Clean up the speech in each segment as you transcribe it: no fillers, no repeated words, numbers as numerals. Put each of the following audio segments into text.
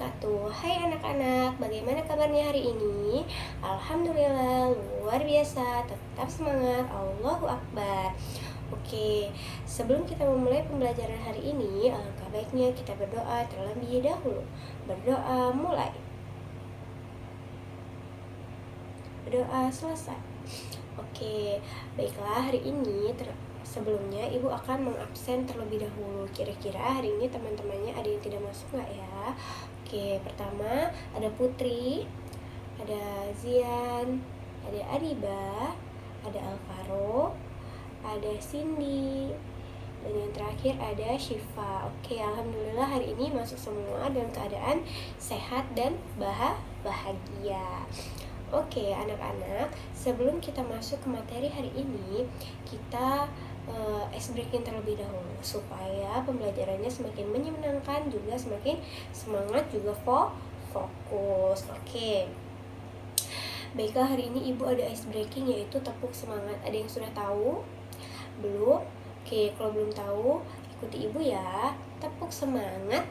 wabarakatuh. Hai anak-anak, bagaimana kabarnya hari ini? Alhamdulillah, luar biasa. Tetap semangat, Allahu Akbar. Oke, sebelum kita memulai pembelajaran hari ini, alangkah baiknya kita berdoa terlebih dahulu. Berdoa mulai. Berdoa selesai. Oke, baiklah hari ini sebelumnya ibu akan mengabsen terlebih dahulu. Kira-kira hari ini teman-temannya ada yang tidak masuk nggak ya? Oke, pertama ada Putri, ada Zian, ada Adiba, ada Alvaro, ada Cindy, dan yang terakhir ada Syifa. Oke, alhamdulillah hari ini masuk semua dalam keadaan sehat dan bahagia. Oke, anak-anak, sebelum kita masuk ke materi hari ini, kita ice breaking terlebih dahulu supaya pembelajarannya semakin menyenangkan, juga semakin semangat, juga fokus. Oke. Baiklah, hari ini ibu ada ice breaking yaitu tepuk semangat. Ada yang sudah tahu? Belum? Oke, kalau belum tahu, ikuti ibu ya. Tepuk semangat.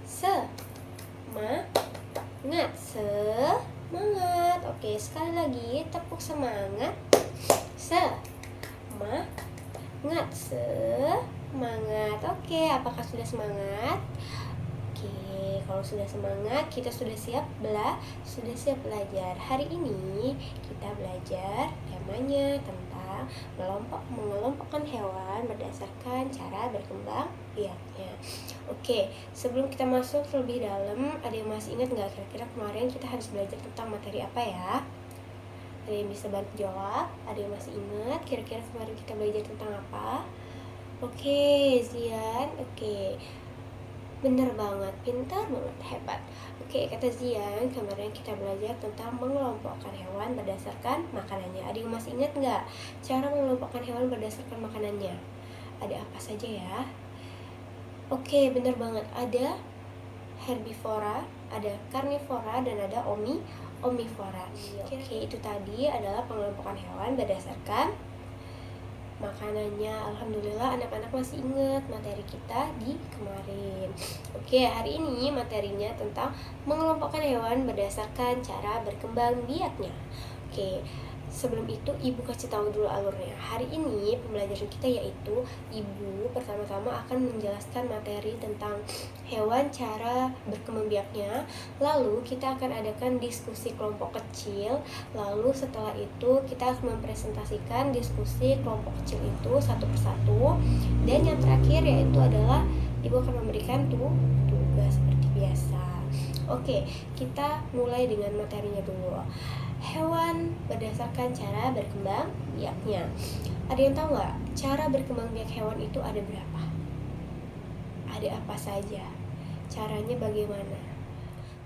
Semangat. Semangat. Oke, sekali lagi tepuk semangat. Semangat. Semangat. Oke, apakah sudah semangat? Oke, kalau sudah semangat, kita sudah siap belajar. Hari ini kita belajar temanya tentang mengelompokkan hewan berdasarkan cara berkembang biaknya. Oke, sebelum kita masuk lebih dalam, ada yang masih ingat nggak kira-kira kemarin kita harus belajar tentang materi apa ya? Ada yang bisa bantu jawab? Ada yang masih ingat kira-kira kemarin kita belajar tentang apa? Oke, Zian. Oke, bener banget, pintar banget, hebat. Oke, kata Zian, kemarin kita belajar tentang mengelompokkan hewan berdasarkan makanannya. Ada yang masih ingat nggak cara mengelompokkan hewan berdasarkan makanannya? Ada apa saja ya? Oke, bener banget. Ada herbivora, ada karnivora, dan ada omnivora. Oke, itu tadi adalah pengelompokan hewan berdasarkan makanannya. Alhamdulillah anak-anak masih ingat materi kita di kemarin. Oke, hari ini materinya tentang mengelompokkan hewan berdasarkan cara berkembang biaknya. Oke, sebelum itu ibu kasih tahu dulu alurnya. Hari ini pembelajaran kita yaitu ibu pertama-tama akan menjelaskan materi tentang hewan cara berkembang biaknya. Lalu kita akan adakan diskusi kelompok kecil. Lalu setelah itu kita akan mempresentasikan diskusi kelompok kecil itu satu persatu. Dan yang terakhir yaitu adalah ibu akan memberikan tugas seperti biasa. Oke, kita mulai dengan materinya dulu. Hewan berdasarkan cara berkembang biaknya. Ada yang tahu nggak cara berkembang biak hewan itu ada berapa? Ada apa saja? Caranya bagaimana?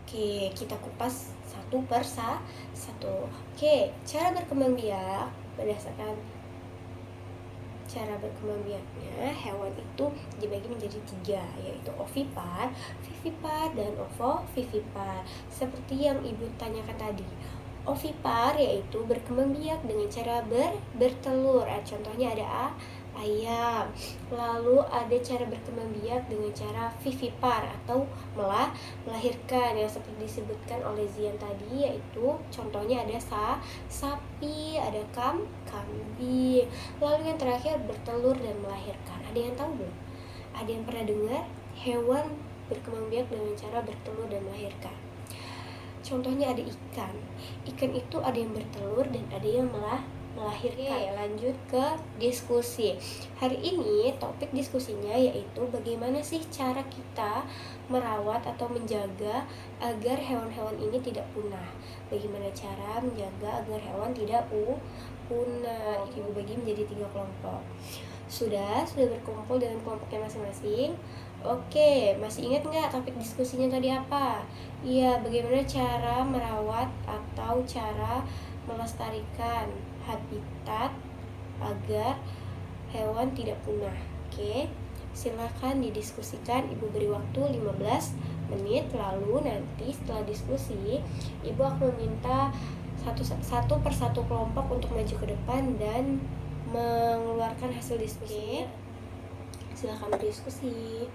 Oke, kita kupas satu per satu. Oke, cara berkembang biak berdasarkan cara berkembang biaknya hewan itu dibagi menjadi 3, yaitu ovipar, vivipar, dan ovovivipar. Seperti yang ibu tanyakan tadi, ovipar yaitu berkembang biak dengan cara bertelur. Contohnya ada ayam. Lalu ada cara berkembang biak dengan cara vivipar atau melahirkan yang seperti disebutkan oleh Zian tadi, yaitu contohnya ada sapi, ada kambing. Lalu yang terakhir bertelur dan melahirkan. Ada yang tahu belum? Ada yang pernah dengar hewan berkembang biak dengan cara bertelur dan melahirkan? Contohnya ada ikan. Ikan itu ada yang bertelur dan ada yang melahirkan. Oke, lanjut ke diskusi. Hari ini topik diskusinya yaitu bagaimana sih cara kita merawat atau menjaga agar hewan-hewan ini tidak punah. Bagaimana cara menjaga agar hewan tidak punah. Ibu bagi menjadi 3 kelompok. Sudah berkumpul dengan kelompoknya masing-masing. Oke, masih ingat nggak topik diskusinya tadi apa? Iya, bagaimana cara merawat atau cara melestarikan habitat agar hewan tidak punah. Oke, silakan didiskusikan. Ibu beri waktu 15 menit. Lalu nanti setelah diskusi, ibu akan meminta satu persatu kelompok untuk maju ke depan dan mengeluarkan hasil diskusi. Silakan berdiskusi.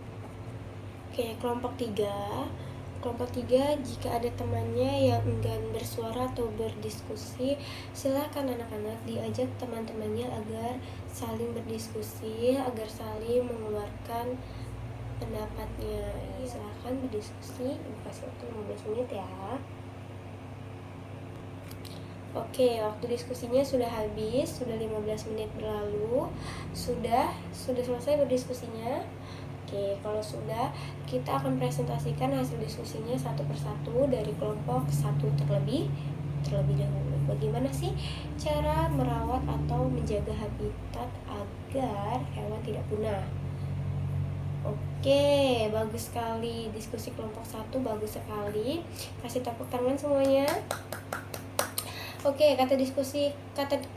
Oke, kelompok 3. Kelompok 3, jika ada temannya yang enggan bersuara atau berdiskusi, silakan anak-anak diajak teman-temannya agar saling berdiskusi, agar saling mengeluarkan pendapatnya. Silakan berdiskusi. Ibu kasih waktu 15 menit ya. Oke, waktu diskusinya sudah habis, sudah 15 menit berlalu. Sudah selesai berdiskusinya. Oke, kalau sudah, kita akan presentasikan hasil diskusinya satu persatu dari kelompok 1 terlebih dahulu. Bagaimana sih cara merawat atau menjaga habitat agar hewan tidak punah? Oke, bagus sekali. Diskusi kelompok 1 bagus sekali. Kasih tepuk tangan semuanya. Oke, kata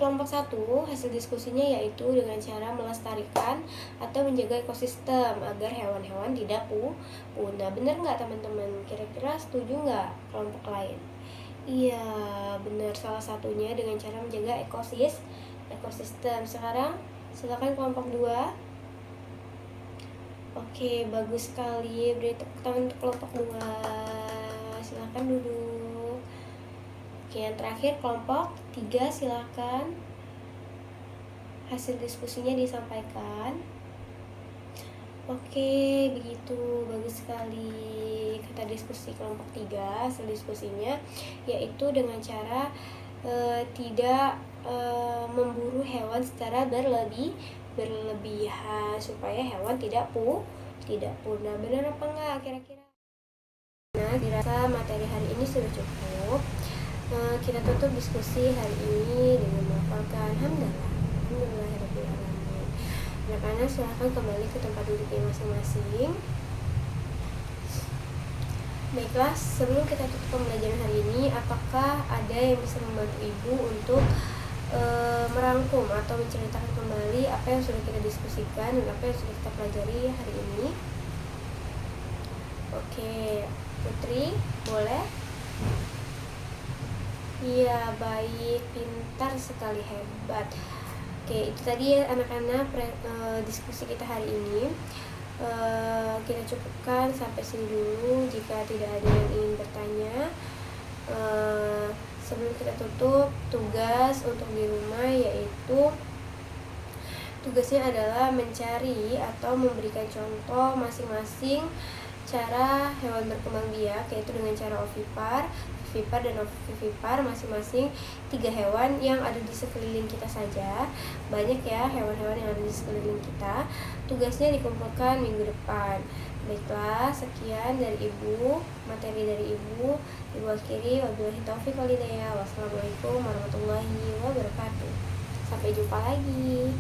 kelompok 1, hasil diskusinya yaitu dengan cara melestarikan atau menjaga ekosistem agar hewan-hewan tidak punah. Benar nggak teman-teman? Kira-kira setuju nggak kelompok lain? Iya, benar. Salah satunya dengan cara menjaga ekosistem. Sekarang silakan kelompok 2. Oke, bagus sekali. Beri tepuk tangan untuk kelompok 2. Silakan duduk. Oke, yang terakhir kelompok 3, silakan hasil diskusinya disampaikan. Oke, begitu, bagus sekali. Kata diskusi kelompok 3, hasil diskusinya yaitu dengan cara tidak memburu hewan secara berlebihan supaya hewan tidak punah. Benar apa enggak kira-kira? Nah, dirasa materi hari ini sudah cukup. Kita tutup diskusi hari ini dengan melafalkan Alhamdulillahirobbilalamin. Anak-anak silahkan kembali ke tempat duduknya masing-masing. Baiklah, sebelum kita tutup pembelajaran hari ini, apakah ada yang bisa membantu Ibu untuk merangkum atau menceritakan kembali apa yang sudah kita diskusikan dan apa yang sudah kita pelajari hari ini? Oke, Putri, boleh? Iya, baik, pintar sekali, hebat. Oke, itu tadi ya anak-anak diskusi kita hari ini. Kita cukupkan sampai sini dulu. Jika tidak ada yang ingin bertanya, sebelum kita tutup, tugas untuk di rumah yaitu tugasnya adalah mencari atau memberikan contoh masing-masing cara hewan berkembang biak, yaitu dengan cara ovipar dan ovivipar, masing-masing 3 hewan yang ada di sekeliling kita saja. Banyak ya hewan-hewan yang ada di sekeliling kita. Tugasnya dikumpulkan minggu depan. Baiklah, sekian dari Ibu, materi dari Ibu akhiri. Wabillahi taufiq wal hidayah. Wassalamualaikum warahmatullahi wabarakatuh. Sampai jumpa lagi.